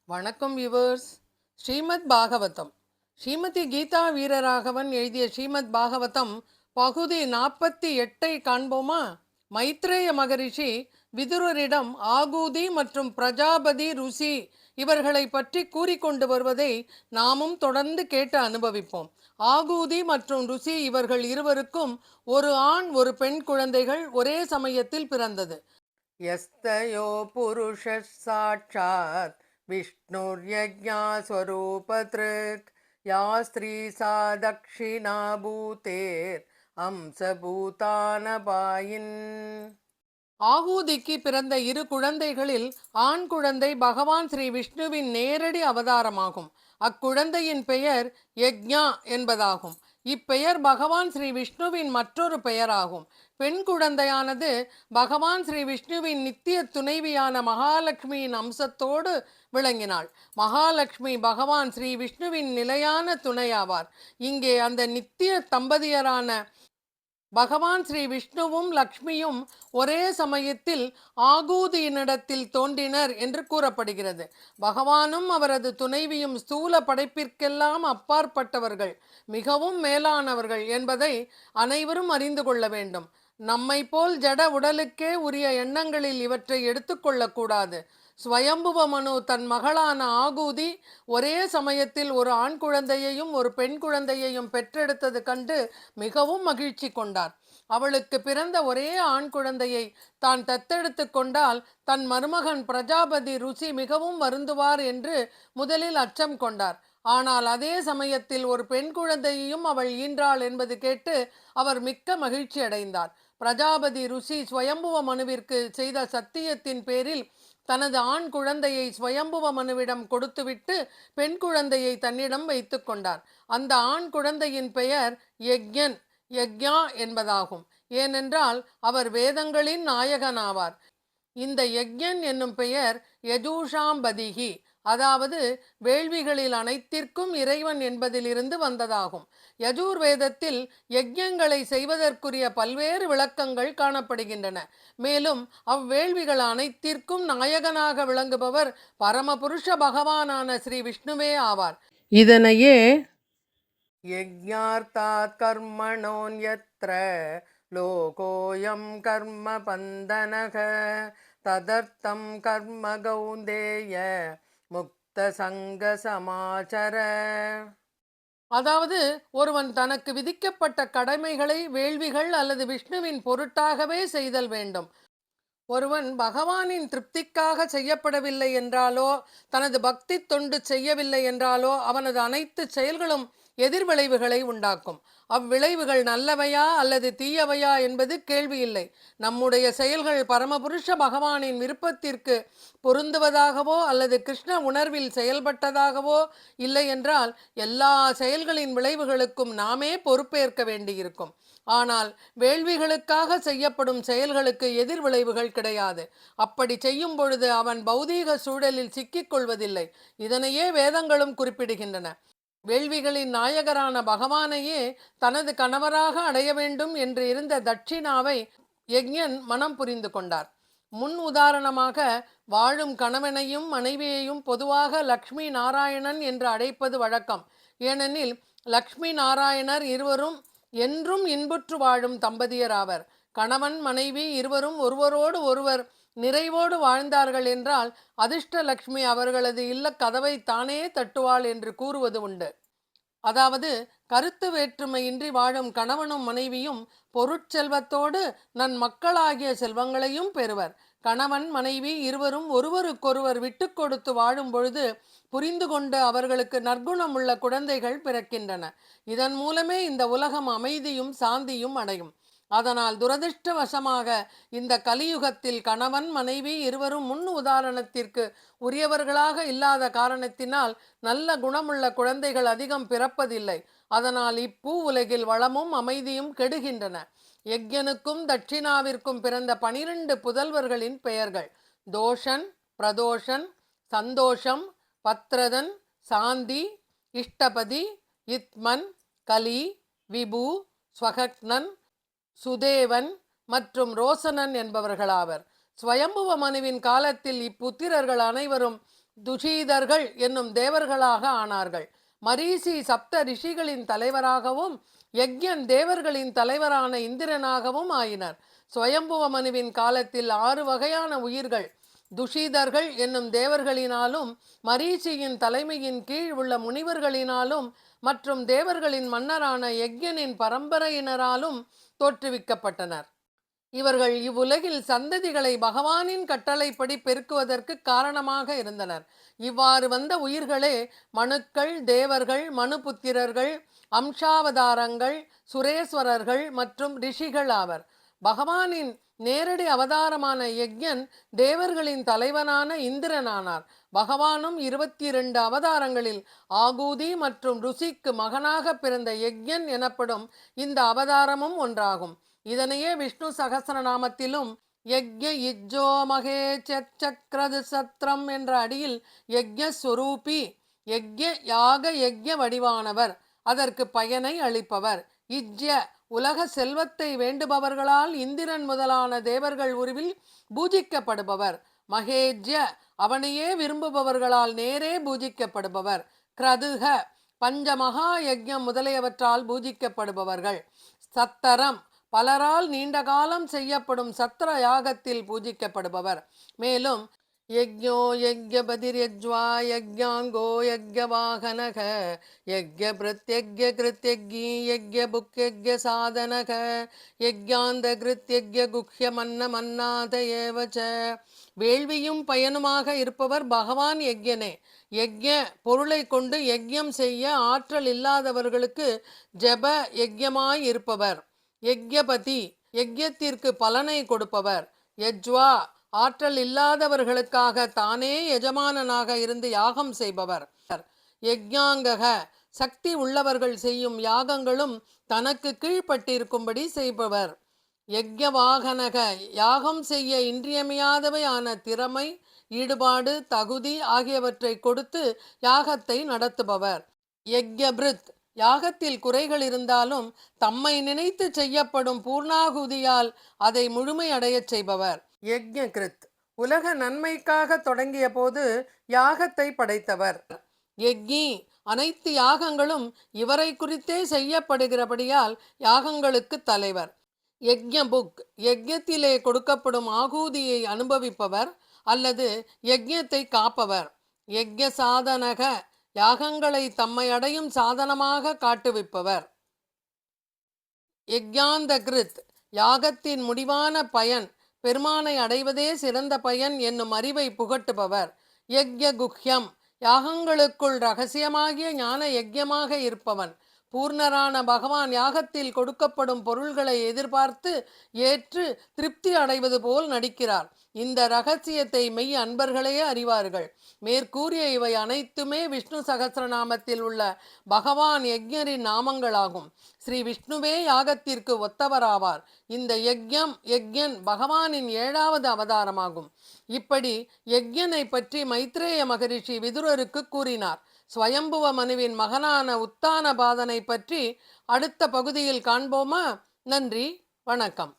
வணக்கம் வியூவர்ஸ். ஸ்ரீமத் பாகவதம். ஸ்ரீமதி கீதா வீரராகவன் எழுதிய ஸ்ரீமத் பாகவதம் பகுதி 48 காண்போமா? மைத்ரேய மகரிஷி விதுரரிடம் ஆகூதி மற்றும் பிரஜாபதி ருசி இவர்களை பற்றி கூறிக்கொண்டு வருவதை நாமும் தொடர்ந்து கேட்டு அனுபவிப்போம். ஆகூதி மற்றும் ருசி இவர்கள் இருவருக்கும் ஒரு ஆண் ஒரு பெண் குழந்தைகள் ஒரே சமயத்தில் பிறந்தது. யஸ்தயோ புருஷ சாட்சாத் விஷ்ணுர்யஜ்ஞா ஸ்வரூபத்ருக் யா ஸ்திரீ சா தக்ஷிணா பூதேர் அம்சபூதானபாயின். ஆகூதிக்கு பிறந்த இரு குழந்தைகளில் ஆண் குழந்தை பகவான் ஸ்ரீ விஷ்ணுவின் நேரடி அவதாரமாகும். அக்குழந்தையின் பெயர் யக்ஞா என்பதாகும். இப்பெயர் பகவான் ஸ்ரீ விஷ்ணுவின் மற்றொரு பெயராகும். பெண் குழந்தையானது பகவான் ஸ்ரீ விஷ்ணுவின் நித்திய துணைவியான மகாலட்சுமியின் அம்சத்தோடு விளங்கினாள். மகாலட்சுமி பகவான் ஸ்ரீ விஷ்ணுவின் நிலையான துணையாவார். இங்கே அந்த நித்திய தம்பதியரான பகவான் ஸ்ரீ விஷ்ணுவும் லக்ஷ்மியும் ஒரே சமயத்தில் ஆகூதியினிடத்தில் தோன்றினர் என்று கூறப்படுகிறது. பகவானும் அவரது துணைவியும் ஸ்தூல படைப்பிற்கெல்லாம் அப்பாற்பட்டவர்கள், மிகவும் மேலானவர்கள் என்பதை அனைவரும் அறிந்து கொள்ள வேண்டும். நம்மை போல் ஜட உடலுக்கே உரிய எண்ணங்களில் இவற்றை எடுத்துக்கொள்ளக்கூடாது. ஸ்வயம்புவ மனு தன் மகளான ஆகூதி ஒரே சமயத்தில் ஒரு ஆண் குழந்தையையும் ஒரு பெண் குழந்தையையும் பெற்றெடுத்தது கண்டு மிகவும் மகிழ்ச்சி கொண்டார். அவளுக்கு பிறந்த ஒரே ஆண் குழந்தையை தான் தத்தெடுத்து கொண்டால் தன் மருமகன் பிரஜாபதி ருசி மிகவும் வருந்துவார் என்று முதலில் அச்சம் கொண்டார். ஆனால் அதே சமயத்தில் ஒரு பெண் குழந்தையையும் அவள் ஈன்றாள் என்பது கேட்டு அவர் மிக்க மகிழ்ச்சி அடைந்தார். பிரஜாபதி ருசி ஸ்வயம்புவ மனுவிற்கு செய்த சத்தியத்தின் பேரில் தனது ஆண் குழந்தையை ஸ்வயம்புவ மனுவிடம் கொடுத்துவிட்டு பெண் குழந்தையை தன்னிடம் வைத்து கொண்டார். அந்த ஆண் குழந்தையின் பெயர் யக்ஞன், யக்ஞா என்பதாகும். ஏனென்றால் அவர் வேதங்களின் நாயகனாவார். இந்த யக்ஞன் என்னும் பெயர் யஜூஷாம்பதிகி, அதாவது வேள்விகளில் அனைத்திற்கும் இறைவன் என்பதிலிருந்து வந்ததாகும். யஜூர் வேதத்தில் யஜ்ஞங்களை செய்வதற்குரிய பல்வேறு விளக்கங்கள் காணப்படுகின்றன. மேலும் அவ்வேள்விகள் அனைத்திற்கும் நாயகனாக விளங்குபவர் பரமபுருஷ பகவானான ஸ்ரீ விஷ்ணுவே ஆவார். இதனையே யஜ்ஞார்த்தாத் கர்மணோன்யத்ர லோகோயம் கர்ம பந்தனக ததர்த்தம் கர்ம கௌந்தேய முக்த சங்க சமாச்சர. அதாவது ஒருவன் தனக்கு விதிக்கப்பட்ட கடமைகளை வேள்விகள் அல்லது விஷ்ணுவின் பொருட்டாகவே செய்தல் வேண்டும். ஒருவன் பகவானின் திருப்திக்காக செய்யப்படவில்லை என்றாலோ தனது பக்தி தொண்டு செய்யவில்லை என்றாலோ அவனது அனைத்து செயல்களும் எதிர்விளைவுகளை உண்டாக்கும். அவ்விளைவுகள் நல்லவையா அல்லது தீயவையா என்பது கேள்வி இல்லை. நம்முடைய செயல்கள் பரமபுருஷ பகவானின் விருப்பத்திற்கு பொருந்துவதாகவோ அல்லது கிருஷ்ண உணர்வில் செயல்பட்டதாகவோ இல்லை என்றால் எல்லா செயல்களின் விளைவுகளுக்கும் நாமே பொறுப்பேற்க வேண்டியிருக்கும். ஆனால் வேள்விகளுக்காக செய்யப்படும் செயல்களுக்கு எதிர் விளைவுகள் கிடையாது. அப்படி செய்யும் பொழுது அவன் பௌதீக சூழலில் சிக்கிக் கொள்வதில்லை. இதனையே வேதங்களும் குறிப்பிடுகின்றன. வேள்விகளின் நாயகரான பகவானையே தனது கணவராக அடைய வேண்டும் என்று இருந்த தட்சிணாவை யக்ஞன் மனம் புரிந்து கொண்டார். முன் உதாரணமாக வாழும் கணவனையும் மனைவியையும் பொதுவாக லக்ஷ்மி நாராயணன் என்று அழைப்பது வழக்கம். ஏனெனில் லக்ஷ்மி நாராயணர் இருவரும் என்றும் இன்புற்று வாழும் தம்பதியராவர். கணவன் மனைவி இருவரும் ஒருவரோடு ஒருவர் நிறைவோடு வாழ்ந்தார்கள் என்றால் அதிர்ஷ்டலக்ஷ்மி அவர்களது இல்ல கதவை தானே தட்டுவாள் என்று கூறுவது உண்டு. அதாவது கருத்து வேற்றுமையின்றி வாழும் கணவனும் மனைவியும் பொருட்செல்வத்தோடு நன் மக்களாகிய செல்வங்களையும் பெறுவர். கணவன் மனைவி இருவரும் ஒருவருக்கொருவர் விட்டு கொடுத்து வாழும் பொழுது புரிந்து கொண்டு அவர்களுக்கு நற்குணம் உள்ள குழந்தைகள் பிறக்கின்றன. இதன் மூலமே இந்த உலகம் அமைதியும் சாந்தியும் அடையும். அதனால் துரதிருஷ்டவசமாக இந்த கலியுகத்தில் கணவன் மனைவி இருவரும் முன் உதாரணத்திற்கு உரியவர்களாக இல்லாத காரணத்தினால் நல்ல குணமுள்ள குழந்தைகள் அதிகம் பிறப்பதில்லை. அதனால் இப்பூ உலகில் வளமும் அமைதியும் கெடுகின்றன. யக்ஞனுக்கும் தட்சிணாவிற்கும் பிறந்த 12 புதல்வர்களின் பெயர்கள் தோஷன், பிரதோஷன், சந்தோஷம், பத்ரதன், சாந்தி, இஷ்டபதி, இத்மன், கலி, விபு, ஸ்வகக்னன், சுதேவன் மற்றும் ரோசனன் என்பவர்களாவர். ஸ்வயம்புவ மனுவின் காலத்தில் இப்புத்திரர்கள் அனைவரும் துஷீதர்கள் என்னும் தேவர்களாக ஆனார்கள். மரீசி சப்த ரிஷிகளின் தலைவராகவும் யக்ஞன் தேவர்களின் தலைவரான இந்திரனாகவும் ஆயினர். சுயம்புவ மனுவின் காலத்தில் 6 வகையான உயிர்கள் துஷீதர்கள் என்னும் தேவர்களினாலும் மரீச்சியின் தலைமையின் கீழ் உள்ள முனிவர்களினாலும் மற்றும் தேவர்களின் மன்னரான யக்ஞனின் பரம்பரையினராலும் தோற்றுவிக்கப்பட்டனர். இவர்கள் இவ்வுலகில் சந்ததிகளை பகவானின் கட்டளைப்படி பெருக்குவதற்கு காரணமாக இருந்தனர். இவ்வாறு வந்த உயிர்களே மனுக்கள், தேவர்கள், மனுபுத்திரர்கள், அம்சாவதாரங்கள், சுரேஸ்வரர்கள் மற்றும் ரிஷிகள் ஆவர். பகவானின் நேரடி அவதாரமான யக்ஞன் தேவர்களின் தலைவனான இந்திரனானார். பகவானும் 22 அவதாரங்களில் ஆகூதி மற்றும் ருசிக்கு மகனாக பிறந்த யக்ஞன் எனப்படும் இந்த அவதாரமும் ஒன்றாகும். இதனையே விஷ்ணு சகஸ்ரநாமத்திலும் யக்ஞ இஜ்ஜோ மகே சக்ரது சத்ரம் என்ற அடியில் யக்ஞஸ்வரூபி, யக்ஞ யாக யக்ஞ வடிவானவர், அதற்கு பயனை அளிப்பவர், இஜ்ய உலக செல்வத்தை வேண்டுபவர்களால் இந்திரன் முதலான தேவர்கள் உருவில் பூஜிக்கப்படுபவர், மகேஜ்ய அவனையே விரும்புபவர்களால் நேரே பூஜிக்கப்படுபவர், கிரதுக பஞ்சமகா யக்ஞம் முதலியவற்றால் பூஜிக்கப்படுபவர்கள், சத்தரம் பலரால் நீண்ட காலம் செய்யப்படும் சத்திர யாகத்தில் பூஜிக்கப்படுபவர். மேலும் யக்ஞோ யக்ஞபதிர்யஜ்வா யக்ஞாங்கோ யக்ஞவாகனக யக்ஞ பிரத்யக்ஞ கிருத்யக்ஞி யக்ஞ புக்யக்ஞ சாதனக யக்ஞாந்த கிருத்யக்ஞ குஹ்ய மன்ன மன்னாத ஏவச்ச. வேள்வியும் பயனுமாக இருப்பவர் பகவான் யக்ஞனே. யக்ஞ பொருளை கொண்டு யக்ஞம் செய்ய ஆற்றல் இல்லாதவர்களுக்கு ஜப யக்ஞமாய் இருப்பவர். யக்ஞபதி யக்ஞத்திற்கு பலனை கொடுப்பவர். யஜ்வா ஆற்றல் இல்லாதவர்களுக்காக தானே எஜமானனாக இருந்து யாகம் செய்பவர். யக்ஞாங்கக சக்தி உள்ளவர்கள் செய்யும் யாகங்களும் தனக்கு கீழ்ப்பட்டிருக்கும்படி செய்பவர். யக்ஞவாகனக யாகம் செய்ய இன்றியமையாதவையான திறமை, ஈடுபாடு, தகுதி ஆகியவற்றை கொடுத்து யாகத்தை நடத்துபவர். யக்ஞபிருத் யாகத்தில் குறைகள் இருந்தாலும் தம்மை நினைத்து செய்யப்படும் பூர்ணாகுதியால் அதை முழுமையடையச் செய்பவர். யக்ஞகிருத் உலக நன்மைக்காக தொடங்கிய போது யாகத்தை படைத்தவர். யக்ஞி அனைத்து யாகங்களும் இவரை குறித்தே செய்யப்படுகிறபடியால் யாகங்களுக்கு தலைவர். யக்ஞபுக் யக்ஞத்திலே கொடுக்கப்படும் ஆகூதியை அனுபவிப்பவர் அல்லது யக்ஞத்தை காப்பவர். யக்ஞ சாதனக யாகங்களை தம்மை அடையும் சாதனமாக காட்டுவிப்பவர். யக்ஞாந்த கிருத் யாகத்தின் முடிவான பயன் பெருமானை அடைவதே சிறந்த பயன் என்னும் அறிவை புகட்டுபவர். யக்ஞ குஹ்யம் யாகங்களுக்குள் ரகசியமாகிய ஞான யக்ஞமாக இருப்பவன். பூர்ணரான பகவான் யாகத்தில் கொடுக்கப்படும் பொருள்களை எதிர்பார்த்து ஏற்று திருப்தி அடைவது போல் நடிக்கிறார். இந்த ரகசியத்தை மெய் அன்பர்களே அறிவார்கள். மேற்கூறிய இவை அனைத்துமே விஷ்ணு சகஸ்ரநாமத்தில் உள்ள பகவான் யக்ஞரின் நாமங்களாகும். ஸ்ரீ விஷ்ணுவே யாகத்திற்கு ஒத்தவராவார். இந்த யக்ஞன் பகவானின் 7வது அவதாரமாகும். இப்படி யக்ஞனை பற்றி மைத்ரேய மகரிஷி விதுரருக்கு கூறினார். ஸ்வயம்புவ மனுவின் மகனான உத்தான பாதனை பற்றி அடுத்த பகுதியில் காண்போமா? நன்றி, வணக்கம்.